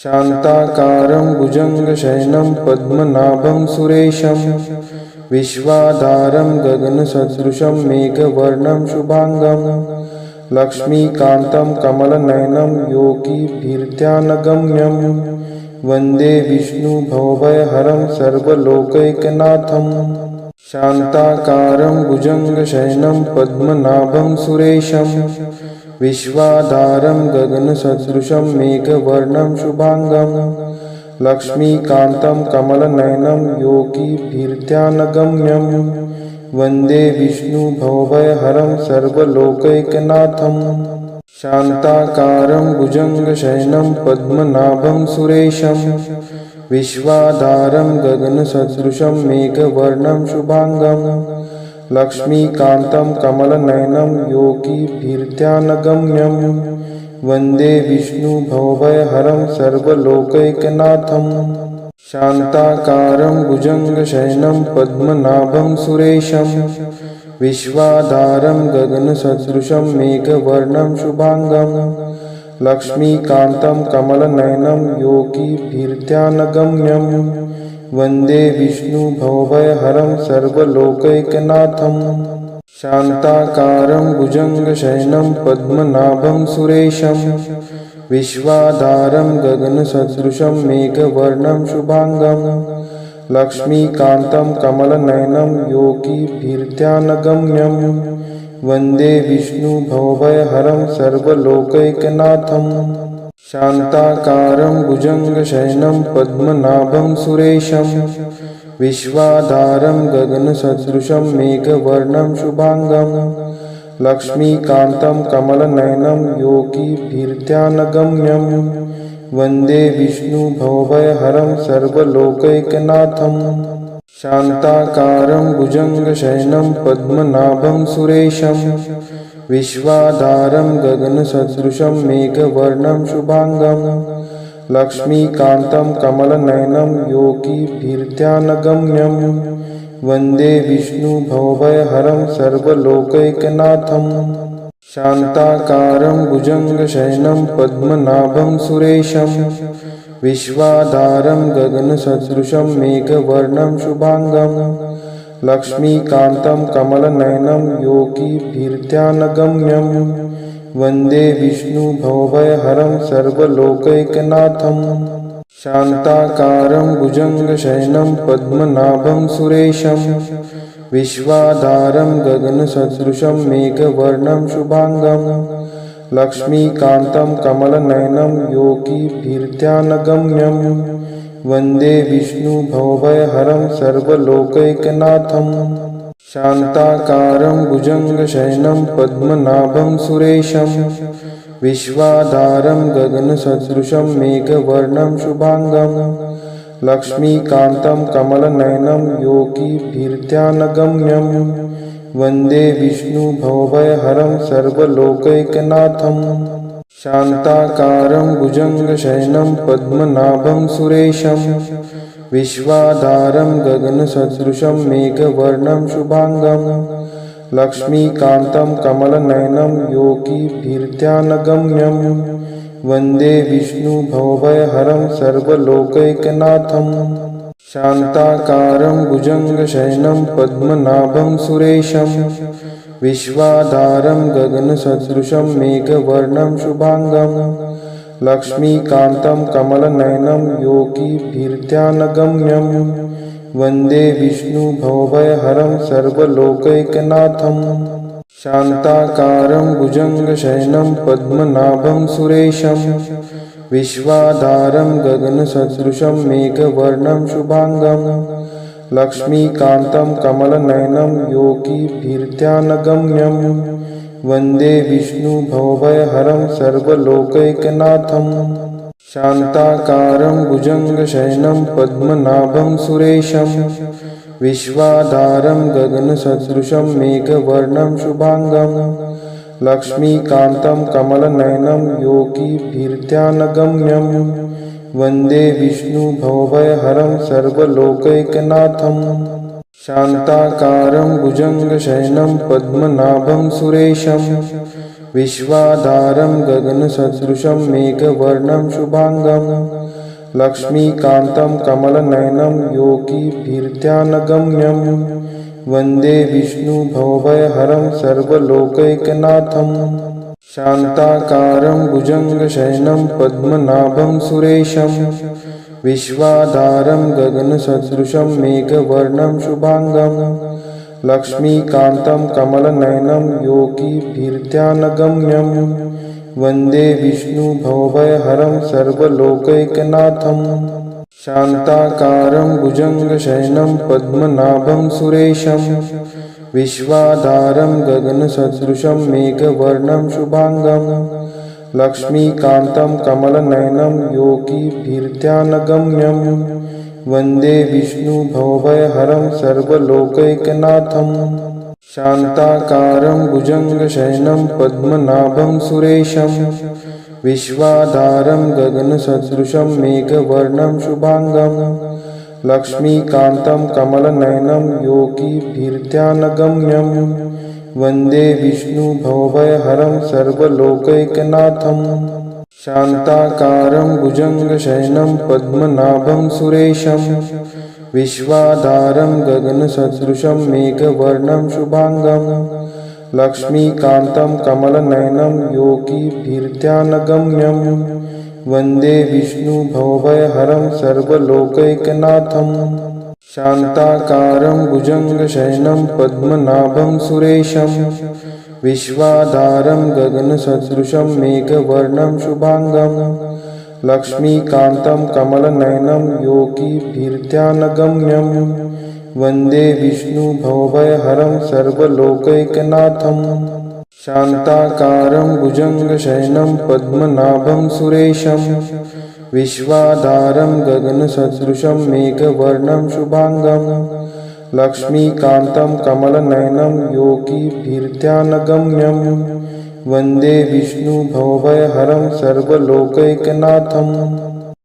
शान्ताकारं भुजङ्गशयनं पद्मनाभं सुरेशं विश्वाधारं गगनसदृशं मेघवर्णं शुभांगं लक्ष्मीकान्तं कमलनयनं योगिभिर्ध्यानगम्यं वन्दे विष्णुभवभयहरं सर्वलोकैकनाथं शान्ताकारं भुजङ्गशयनं पद्मनाभं सुरेशं विश्वाधारं गगनसदृशं मेघवर्णं शुभांगं लक्ष्मीकान्तं कमलनयनं योगिभिर्ध्यानगम्यं वन्दे विष्णुभवभयहरं सर्वलोकैकनाथं शान्ताकारं भुजङ्गशयनं पद्मनाभं सुरेशं विश्वाधारं गगनसदृशं मेघवर्णं शुभांगं लक्ष्मीकान्तं कमलनयनं योगिभिर्ध्यानगम्यं वन्दे विष्णुभवभयहरं सर्वलोकैकनाथं शान्ताकारं भुजङ्गशयनं पद्मनाभं सुरेशं विश्वाधारं गगनसदृशं मेघवर्णं शुभांगं लक्ष्मीकान्तं कमलनयनं योगिभिर्ध्यानगम्यं वन्दे विष्णुभवभयहरं सर्वलोकैकनाथं शान्ताकारं भुजङ्गशयनं पद्मनाभं सुरेशं विश्वाधारं गगनसदृशं मेघवर्णं शुभांगं लक्ष्मीकान्तं कमलनयनं योगिभिर्ध्यानगम्यं वन्दे विष्णुभवभयहरं सर्वलोकैकनाथं शान्ताकारं भुजङ्गशयनं पद्मनाभं सुरेशं विश्वाधारं गगनसदृशं मेघवर्णं शुभांगं लक्ष्मीकान्तं कमलनयनं योगिभिर्ध्यानगम्यं वन्दे विष्णुभवभयहरं सर्वलोकैकनाथं शान्ताकारं भुजङ्गशयनं पद्मनाभं सुरेशं विश्वाधारं गगनसदृशं मेघवर्णं शुभांगं लक्ष्मीकान्तं कमलनयनं योगिभिर्ध्यानगम्यं वन्दे विष्णुभवभयहरं सर्वलोकैकनाथं शान्ताकारं भुजङ्गशयनं पद्मनाभं सुरेशं विश्वाधारं गगनसदृशं मेघवर्णं शुभांगं लक्ष्मीकान्तं कमलनयनं योगिभिर्ध्यानगम्यं वन्दे विष्णुभवभयहरं सर्वलोकैकनाथं शान्ताकारं भुजङ्गशयनं पद्मनाभं सुरेशं विश्वाधारं गगनसदृशं मेघवर्णं शुभांगं लक्ष्मीकान्तं कमलनयनं योगिभिर्ध्यानगम्यं वन्दे विष्णुभवभयहरं सर्वलोकैकनाथं शान्ताकारं भुजङ्गशयनं पद्मनाभं सुरेशं विश्वाधारं गगनसदृशं मेघवर्णं शुभांगं लक्ष्मीकान्तं कमलनयनं योगिभिर्ध्यानगम्यं वन्दे विष्णुभवभयहरं सर्वलोकैकनाथं शान्ताकारं भुजङ्गशयनं पद्मनाभं सुरेशं विश्वाधारं गगनसदृशं मेघवर्णं शुभांगं लक्ष्मीकान्तं कमलनयनं योगिभिर्ध्यानगम्यं वन्दे विष्णुभवभयहरं सर्वलोकैकनाथं शान्ताकारं भुजङ्गशयनं पद्मनाभं सुरेशं विश्वाधारं गगनसदृशं मेघवर्णं शुभांगं लक्ष्मीकान्तं कमलनयनं योगिभिर्ध्यानगम्यं वन्दे विष्णुभवभयहरं सर्वलोकैकनाथं शान्ताकारं भुजङ्गशयनं पद्मनाभं सुरेशं विश्वाधारं गगनसदृशं मेघवर्णं शुभांगं लक्ष्मीकान्तं कमलनयनं योगिभिर्ध्यानगम्यं वन्दे विष्णुभवभयहरं सर्वलोकैकनाथं शान्ताकारं भुजङ्गशयनं पद्मनाभं सुरेशं विश्वाधारं गगनसदृशं मेघवर्णं शुभांगं लक्ष्मीकान्तं कमलनयनं योगिभिर्ध्यानगम्यं वन्दे विष्णुभवभयहरं सर्वलोकैकनाथं शान्ताकारं भुजङ्गशयनं पद्मनाभं सुरेशं विश्वाधारं गगनसदृशं मेघवर्णं शुभांगं लक्ष्मीकान्तं कमलनयनं योगिभिर्ध्यानगम्यं वन्दे विष्णुभवभयहरं सर्वलोकैकनाथं शान्ताकारं भुजङ्गशयनं पद्मनाभं सुरेशं विश्वाधारं गगनसदृशं मेघवर्णं शुभांगं लक्ष्मीकान्तं कमलनयनं योगिभिर्ध्यानगम्यं वन्दे विष्णुभवभयहरं सर्वलोकैकनाथं शान्ताकारं भुजङ्गशयनं पद्मनाभं सुरेशं विश्वाधारं गगनसदृशं मेघवर्णं शुभांगं लक्ष्मीकान्तं कमलनयनं योगिभिर्ध्यानगम्यं वन्दे विष्णुभवभयहरं सर्वलोकैकनाथं शान्ताकारं भुजङ्गशयनं पद्मनाभं सुरेशं विश्वाधारं गगनसदृशं मेघवर्णं शुभांगं लक्ष्मीकान्तं कमलनयनं योगिभिर्ध्यानगम्यं वन्दे विष्णुभवभयहरं सर्वलोकैकनाथं शान्ताकारं भुजङ्गशयनं पद्मनाभं सुरेशं विश्वाधारं गगनसदृशं मेघवर्णं शुभांगं लक्ष्मीकान्तं कमलनयनं योगिभिर्ध्यानगम्यं वन्दे विष्णुभवभयहरं सर्वलोकैकनाथं शान्ताकारं भुजङ्गशयनं पद्मनाभं सुरेशं विश्वाधारं गगनसदृशं मेघवर्णं शुभांगं लक्ष्मीकान्तं कमलनयनं योगिभिर्ध्यानगम्यं वन्दे विष्णुभवभयहरं सर्वलोकैकनाथं शान्ताकारं भुजङ्गशयनं पद्मनाभं सुरेशं विश्वाधारं गगनसदृशं मेघवर्णं शुभांगं लक्ष्मीकान्तं कमलनयनं योगिभिर्ध्यानगम्यं वन्दे विष्णुभवभयहरं सर्वलोकैकनाथं